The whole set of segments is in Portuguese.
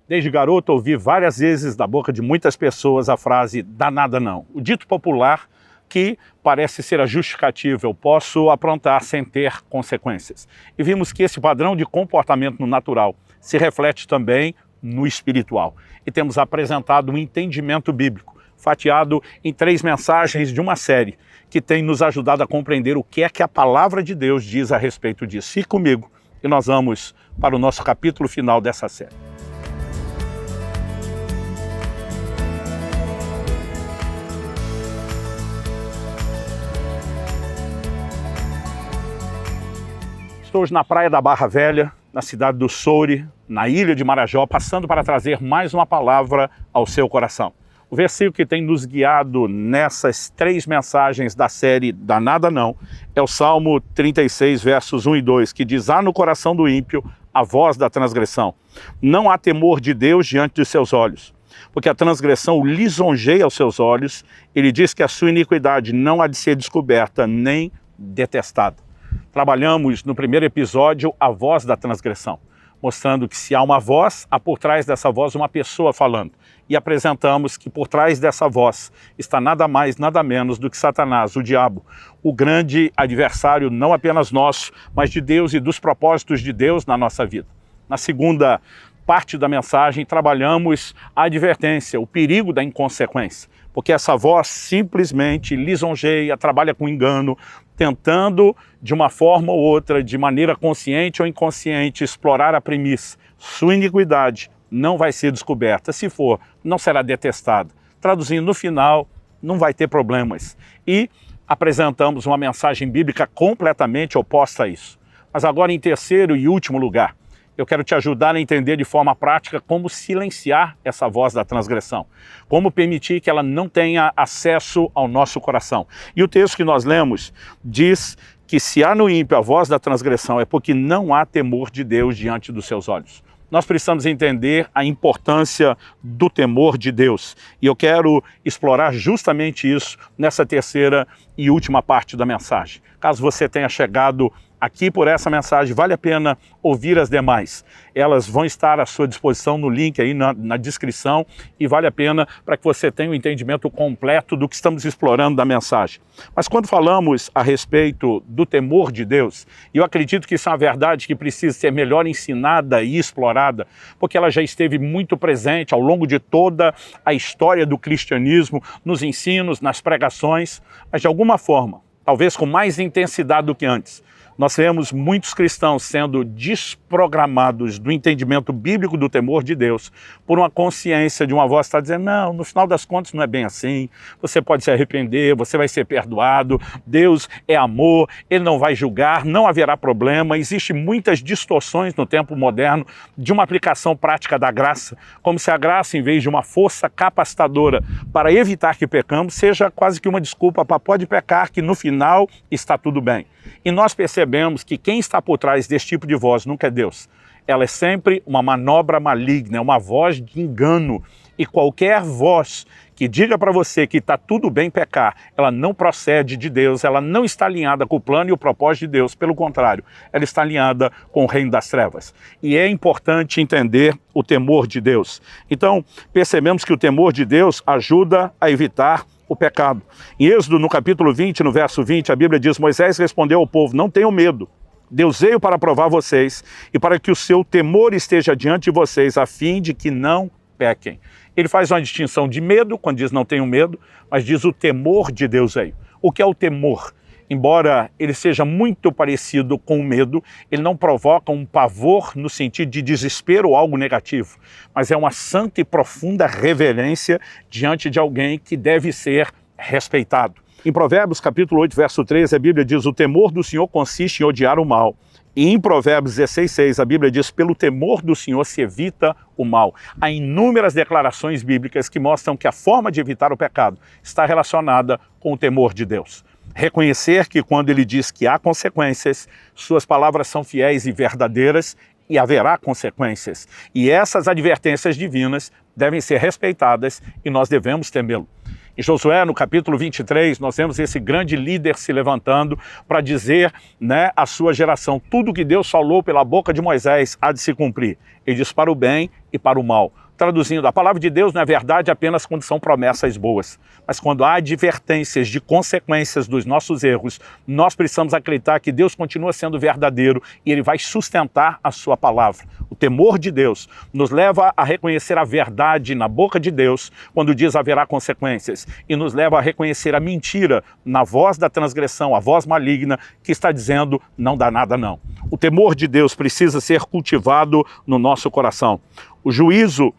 Desde garoto ouvi várias vezes da boca de muitas pessoas a frase danada não. O dito popular que parece ser a justificativa, eu posso aprontar sem ter consequências. E vimos que esse padrão de comportamento no natural se reflete também no espiritual. E temos apresentado um entendimento bíblico, fatiado em 3 mensagens de uma série, que tem nos ajudado a compreender o que é que a palavra de Deus diz a respeito disso. Fique comigo e nós vamos para o nosso capítulo final dessa série. Estou hoje na praia da Barra Velha, na cidade do Soure, na ilha de Marajó, passando para trazer mais uma palavra ao seu coração. O versículo que tem nos guiado nessas 3 mensagens da série Danada Não é o Salmo 36, versos 1 e 2, que diz: há no coração do ímpio a voz da transgressão. Não há temor de Deus diante dos seus olhos, porque a transgressão o lisonjeia aos seus olhos. Ele diz que a sua iniquidade não há de ser descoberta nem detestada. Trabalhamos no primeiro episódio a voz da transgressão, mostrando que se há uma voz, há por trás dessa voz uma pessoa falando. E apresentamos que por trás dessa voz está nada mais, nada menos do que Satanás, o diabo, o grande adversário não apenas nosso, mas de Deus e dos propósitos de Deus na nossa vida. Na segunda parte da mensagem, trabalhamos a advertência, o perigo da inconsequência, porque essa voz simplesmente lisonjeia, trabalha com engano, tentando, de uma forma ou outra, de maneira consciente ou inconsciente, explorar a premissa. Sua iniquidade não vai ser descoberta. Se for, não será detestada. Traduzindo, no final, não vai ter problemas. E apresentamos uma mensagem bíblica completamente oposta a isso. Mas agora, em terceiro e último lugar, eu quero te ajudar a entender de forma prática como silenciar essa voz da transgressão, como permitir que ela não tenha acesso ao nosso coração. E o texto que nós lemos diz que se há no ímpio a voz da transgressão é porque não há temor de Deus diante dos seus olhos. Nós precisamos entender a importância do temor de Deus. E eu quero explorar justamente isso nessa terceira e última parte da mensagem. Caso você tenha chegado aqui por essa mensagem, vale a pena ouvir as demais. Elas vão estar à sua disposição no link aí na descrição e vale a pena para que você tenha um entendimento completo do que estamos explorando da mensagem. Mas quando falamos a respeito do temor de Deus, e eu acredito que isso é uma verdade que precisa ser melhor ensinada e explorada, porque ela já esteve muito presente ao longo de toda a história do cristianismo, nos ensinos, nas pregações, mas de alguma forma, talvez com mais intensidade do que antes, nós vemos muitos cristãos sendo desprogramados do entendimento bíblico do temor de Deus por uma consciência de uma voz que está dizendo, não, no final das contas não é bem assim, você pode se arrepender, você vai ser perdoado, Deus é amor, Ele não vai julgar, não haverá problema. Existem muitas distorções no tempo moderno de uma aplicação prática da graça, como se a graça, em vez de uma força capacitadora para evitar que pecamos, seja quase que uma desculpa para pode pecar, que no final está tudo bem. E nós percebemos que quem está por trás desse tipo de voz nunca é Deus. Ela é sempre uma manobra maligna, é uma voz de engano. E qualquer voz que diga para você que está tudo bem pecar, ela não procede de Deus, ela não está alinhada com o plano e o propósito de Deus. Pelo contrário, ela está alinhada com o reino das trevas. E é importante entender o temor de Deus. Então, percebemos que o temor de Deus ajuda a evitar o pecado. Em Êxodo, no capítulo 20, no verso 20, a Bíblia diz, Moisés respondeu ao povo, não tenham medo, Deus veio para provar vocês e para que o seu temor esteja diante de vocês, a fim de que não pequem. Ele faz uma distinção de medo, quando diz não tenham medo, mas diz o temor de Deus veio. O que é o temor? Embora ele seja muito parecido com o medo, ele não provoca um pavor no sentido de desespero ou algo negativo, mas é uma santa e profunda reverência diante de alguém que deve ser respeitado. Em Provérbios capítulo 8, verso 13, a Bíblia diz, o temor do Senhor consiste em odiar o mal. E em Provérbios 16:6, a Bíblia diz, pelo temor do Senhor se evita o mal. Há inúmeras declarações bíblicas que mostram que a forma de evitar o pecado está relacionada com o temor de Deus. Reconhecer que quando ele diz que há consequências, suas palavras são fiéis e verdadeiras e haverá consequências. E essas advertências divinas devem ser respeitadas e nós devemos temê-lo. Em Josué, no capítulo 23, nós vemos esse grande líder se levantando para dizer, à sua geração, tudo que Deus falou pela boca de Moisés há de se cumprir. Ele diz para o bem e para o mal. Traduzindo, a palavra de Deus não é verdade apenas quando são promessas boas, mas quando há advertências de consequências dos nossos erros, nós precisamos acreditar que Deus continua sendo verdadeiro e Ele vai sustentar a sua palavra. O temor de Deus nos leva a reconhecer a verdade na boca de Deus quando diz haverá consequências e nos leva a reconhecer a mentira na voz da transgressão, a voz maligna que está dizendo não dá nada não. O temor de Deus precisa ser cultivado no nosso coração. O juízo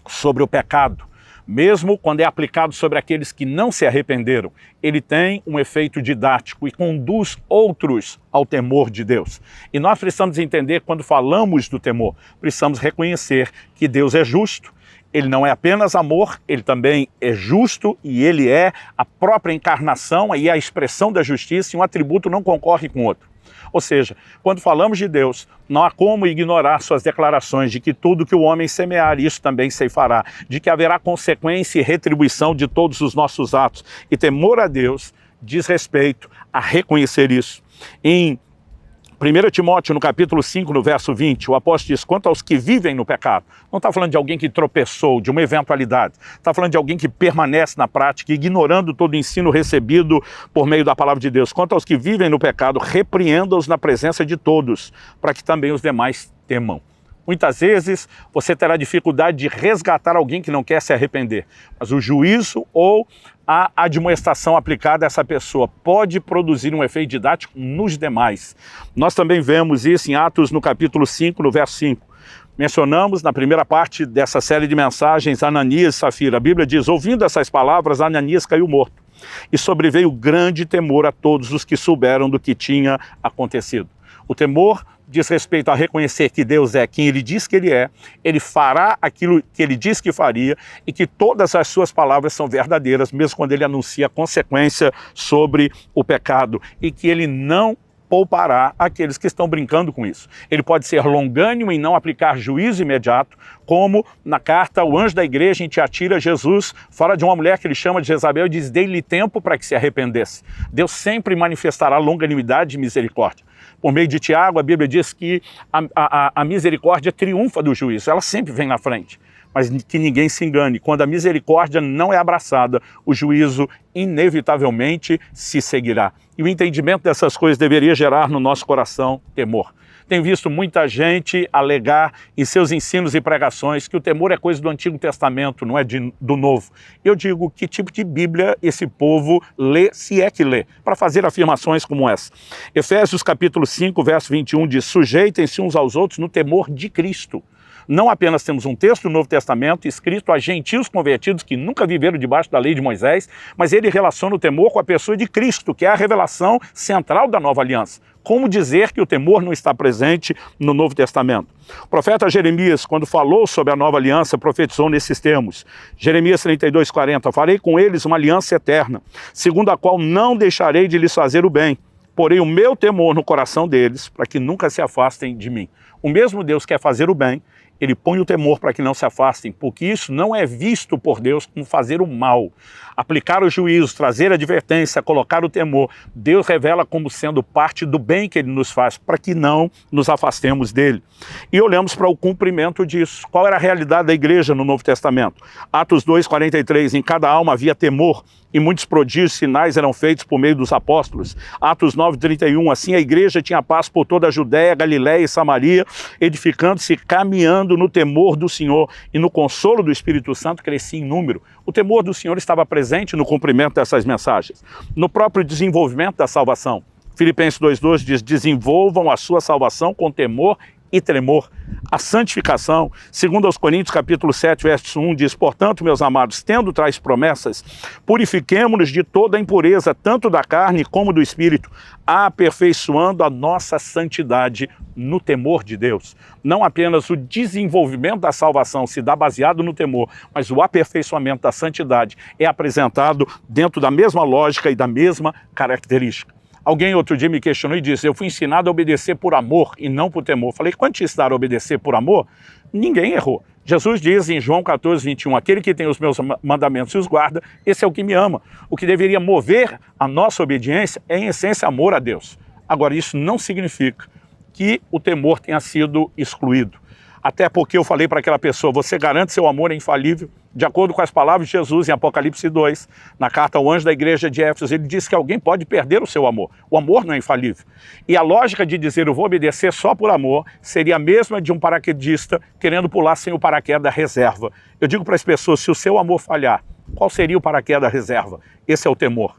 sobre o pecado, mesmo quando é aplicado sobre aqueles que não se arrependeram, ele tem um efeito didático e conduz outros ao temor de Deus. E nós precisamos entender, quando falamos do temor, precisamos reconhecer que Deus é justo. Ele não é apenas amor, ele também é justo e ele é a própria encarnação e a expressão da justiça, e um atributo não concorre com o outro. Ou seja, quando falamos de Deus, não há como ignorar suas declarações de que tudo que o homem semear, isso também ceifará, de que haverá consequência e retribuição de todos os nossos atos. E temor a Deus diz respeito a reconhecer isso. Em 1 Timóteo, no capítulo 5, no verso 20, o apóstolo diz, quanto aos que vivem no pecado, não está falando de alguém que tropeçou, de uma eventualidade, está falando de alguém que permanece na prática, ignorando todo o ensino recebido por meio da palavra de Deus. Quanto aos que vivem no pecado, repreenda-os na presença de todos, para que também os demais temam. Muitas vezes você terá dificuldade de resgatar alguém que não quer se arrepender, mas o juízo ou a admoestação aplicada a essa pessoa pode produzir um efeito didático nos demais. Nós também vemos isso em Atos, no capítulo 5, no verso 5. Mencionamos na primeira parte dessa série de mensagens Ananias e Safira. A Bíblia diz, ouvindo essas palavras, Ananias caiu morto. E sobreveio grande temor a todos os que souberam do que tinha acontecido. O temor diz respeito a reconhecer que Deus é quem Ele diz que Ele fará aquilo que Ele diz que faria e que todas as suas palavras são verdadeiras, mesmo quando Ele anuncia a consequência sobre o pecado, e que Ele não poupará aqueles que estão brincando com isso. Ele pode ser longânimo em não aplicar juízo imediato, como na carta o anjo da igreja em Tiatira, Jesus fala de uma mulher que ele chama de Jezabel e diz, dei-lhe tempo para que se arrependesse. Deus sempre manifestará longanimidade e misericórdia. Por meio de Tiago, a Bíblia diz que a misericórdia triunfa do juízo, ela sempre vem na frente. Mas que ninguém se engane, quando a misericórdia não é abraçada, o juízo inevitavelmente se seguirá. E o entendimento dessas coisas deveria gerar no nosso coração temor. Tenho visto muita gente alegar em seus ensinos e pregações que o temor é coisa do Antigo Testamento, não é do Novo. Eu digo, que tipo de Bíblia esse povo lê, se é que lê, para fazer afirmações como essa? Efésios capítulo 5, verso 21 diz, sujeitem-se uns aos outros no temor de Cristo. Não apenas temos um texto do Novo Testamento escrito a gentios convertidos que nunca viveram debaixo da lei de Moisés, mas ele relaciona o temor com a pessoa de Cristo, que é a revelação central da nova aliança. Como dizer que o temor não está presente no Novo Testamento? O profeta Jeremias, quando falou sobre a nova aliança, profetizou nesses termos. Jeremias 32:40, farei com eles uma aliança eterna, segundo a qual não deixarei de lhes fazer o bem. Porém o meu temor no coração deles, para que nunca se afastem de mim. O mesmo Deus quer fazer o bem, Ele põe o temor para que não se afastem, porque isso não é visto por Deus como fazer o mal. Aplicar o juízo, trazer a advertência, colocar o temor, Deus revela como sendo parte do bem que Ele nos faz, para que não nos afastemos dEle. E olhamos para o cumprimento disso. Qual era a realidade da igreja no Novo Testamento? Atos 2:43, em cada alma havia temor, e muitos prodígios e sinais eram feitos por meio dos apóstolos. Atos 9:31, assim a igreja tinha paz por toda a Judéia, Galiléia e Samaria, edificando-se e caminhando no temor do Senhor, e no consolo do Espírito Santo crescia em número. O temor do Senhor estava presente no cumprimento dessas mensagens, no próprio desenvolvimento da salvação. Filipenses 2:2 diz, desenvolvam a sua salvação com temor e tremor. A santificação, segundo aos Coríntios capítulo 7, verso 1, diz, portanto, meus amados, tendo tais promessas, purifiquemo-nos de toda a impureza, tanto da carne como do espírito, aperfeiçoando a nossa santidade no temor de Deus. Não apenas o desenvolvimento da salvação se dá baseado no temor, mas o aperfeiçoamento da santidade é apresentado dentro da mesma lógica e da mesma característica. Alguém outro dia me questionou e disse, eu fui ensinado a obedecer por amor e não por temor. Falei, quando te ensinaram a obedecer por amor, ninguém errou. Jesus diz em João 14:21, aquele que tem os meus mandamentos e os guarda, esse é o que me ama. O que deveria mover a nossa obediência é, em essência, amor a Deus. Agora, isso não significa que o temor tenha sido excluído. Até porque eu falei para aquela pessoa, você garante seu amor é infalível? De acordo com as palavras de Jesus em Apocalipse 2, na carta ao anjo da igreja de Éfeso, ele diz que alguém pode perder o seu amor. O amor não é infalível. E a lógica de dizer eu vou obedecer só por amor seria a mesma de um paraquedista querendo pular sem o paraquedas reserva. Eu digo para as pessoas, se o seu amor falhar, qual seria o paraquedas reserva? Esse é o temor.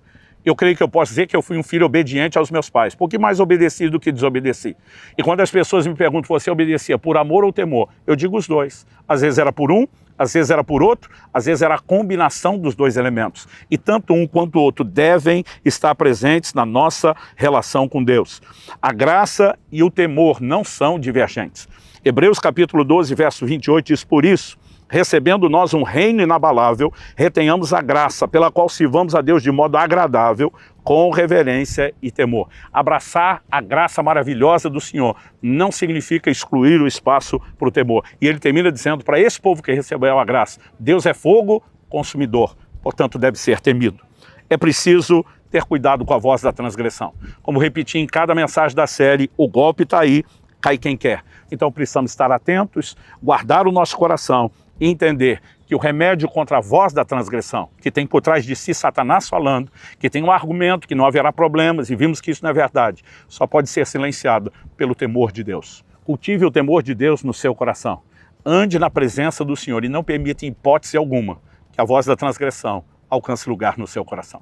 Eu creio que eu posso dizer que eu fui um filho obediente aos meus pais, porque mais obedeci do que desobedeci. E quando as pessoas me perguntam, você obedecia por amor ou temor? Eu digo os dois. Às vezes era por um, às vezes era por outro, às vezes era a combinação dos dois elementos. E tanto um quanto o outro devem estar presentes na nossa relação com Deus. A graça e o temor não são divergentes. Hebreus capítulo 12, verso 28 diz, por isso, recebendo nós um reino inabalável, retenhamos a graça pela qual sirvamos a Deus de modo agradável, com reverência e temor. Abraçar a graça maravilhosa do Senhor não significa excluir o espaço para o temor. E ele termina dizendo para esse povo que recebeu a graça, Deus é fogo consumidor, portanto deve ser temido. É preciso ter cuidado com a voz da transgressão. Como repeti em cada mensagem da série, o golpe está aí, cai quem quer. Então precisamos estar atentos, guardar o nosso coração e entender que o remédio contra a voz da transgressão, que tem por trás de si Satanás falando, que tem um argumento que não haverá problemas, e vimos que isso não é verdade, só pode ser silenciado pelo temor de Deus. Cultive o temor de Deus no seu coração. Ande na presença do Senhor e não permita em hipótese alguma que a voz da transgressão alcance lugar no seu coração.